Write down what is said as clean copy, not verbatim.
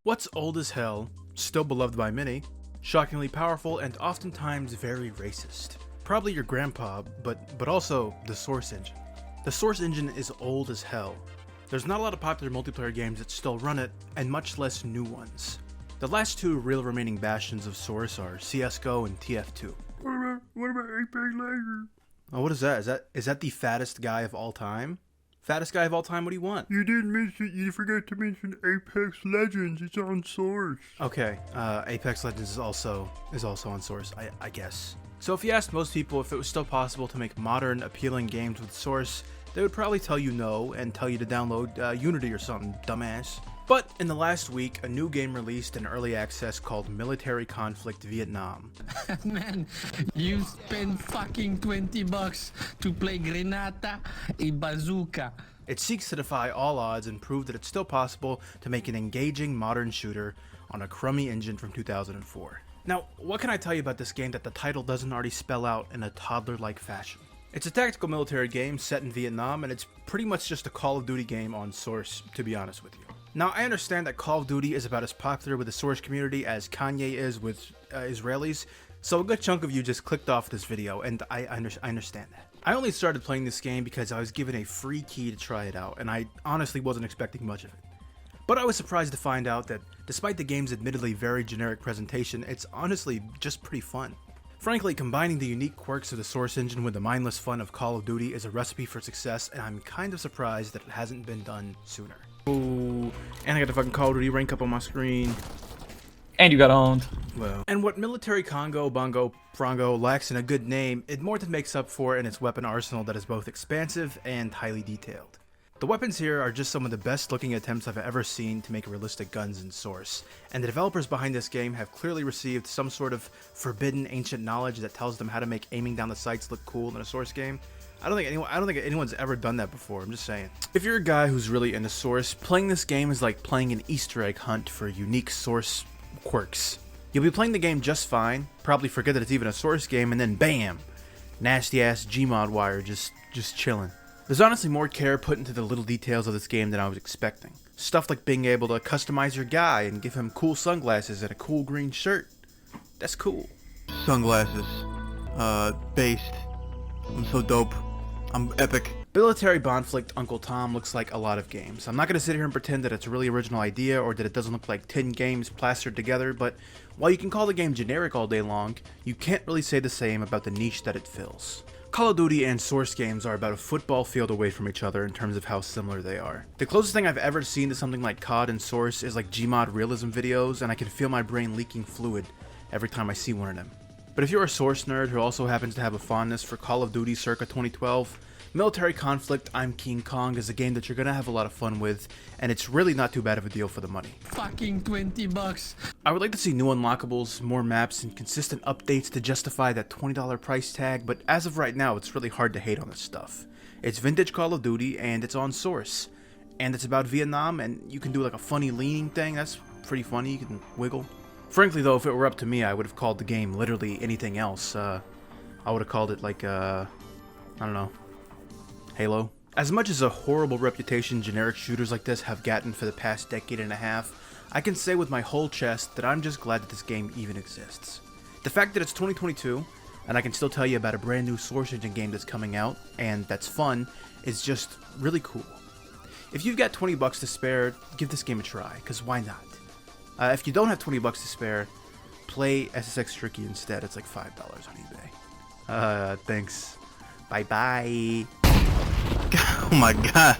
What's old as hell, still beloved by many, shockingly powerful, and oftentimes very racist? Probably your grandpa, but also the Source engine. The Source engine is old as hell. There's not a lot of popular multiplayer games that still run it, and much less new ones. The last two real remaining bastions of Source are CSGO and TF2. What about Apex Legends? Oh, what is that? Is that the fattest guy of all time? Fattest guy of all time? What do you want? You didn't mention. You forgot to mention Apex Legends. It's on Source. Okay, Apex Legends is also on Source, I guess. So if you asked most people if it was still possible to make modern, appealing games with Source, they would probably tell you no and tell you to download Unity or something, dumbass. But in the last week, a new game released in early access called Military Conflict Vietnam. Man, you spend fucking $20 to play Grenata y Bazooka. It seeks to defy all odds and prove that it's still possible to make an engaging modern shooter on a crummy engine from 2004. Now, what can I tell you about this game that the title doesn't already spell out in a toddler-like fashion? It's a tactical military game set in Vietnam, and it's pretty much just a Call of Duty game on Source, to be honest with you. Now, I understand that Call of Duty is about as popular with the Source community as Kanye is with Israelis, so a good chunk of you just clicked off this video, and I understand that. I only started playing this game because I was given a free key to try it out, and I honestly wasn't expecting much of it. But I was surprised to find out that, despite the game's admittedly very generic presentation, it's honestly just pretty fun. Frankly, combining the unique quirks of the Source engine with the mindless fun of Call of Duty is a recipe for success, and I'm kind of surprised that it hasn't been done sooner. Ooh, and I got the fucking Call of Duty rank up on my screen. And you got owned. Well, and what Military Congo, Bongo, Frongo lacks in a good name, it more than makes up for in its weapon arsenal that is both expansive and highly detailed. The weapons here are just some of the best looking attempts I've ever seen to make realistic guns in Source, and the developers behind this game have clearly received some sort of forbidden ancient knowledge that tells them how to make aiming down the sights look cool in a Source game. I don't think anyone's ever done that before, I'm just saying. If you're a guy who's really into Source, playing this game is like playing an Easter egg hunt for unique Source quirks. You'll be playing the game just fine, probably forget that it's even a Source game, and then BAM! Nasty ass Gmod wire just chilling. There's honestly more care put into the little details of this game than I was expecting. Stuff like being able to customize your guy and give him cool sunglasses and a cool green shirt. That's cool. Sunglasses. Based. I'm so dope. I'm epic. Military Bonflict Uncle Tom looks like a lot of games. I'm not going to sit here and pretend that it's a really original idea or that it doesn't look like 10 games plastered together, but while you can call the game generic all day long, you can't really say the same about the niche that it fills. Call of Duty and Source games are about a football field away from each other in terms of how similar they are. The closest thing I've ever seen to something like COD and Source is like Gmod realism videos, and I can feel my brain leaking fluid every time I see one of them. But if you're a Source nerd who also happens to have a fondness for Call of Duty circa 2012, Military Conflict I'm King Kong is a game that you're gonna have a lot of fun with, and it's really not too bad of a deal for the money. Fucking $20. I would like to see new unlockables, more maps, and consistent updates to justify that $20 price tag, but as of right now, it's really hard to hate on this stuff. It's vintage Call of Duty, and it's on Source. And it's about Vietnam, and you can do like a funny leaning thing, that's pretty funny, you can wiggle. Frankly though, if it were up to me, I would have called the game literally anything else. I would have called it like, I don't know, Halo. As much as a horrible reputation generic shooters like this have gotten for the past decade and a half, I can say with my whole chest that I'm just glad that this game even exists. The fact that it's 2022, and I can still tell you about a brand new Source engine game that's coming out, and that's fun, is just really cool. If you've got $20 to spare, give this game a try, because why not? If you don't have $20 to spare, play SSX Tricky instead. It's like $5 on eBay. Thanks. Bye-bye. Oh my god.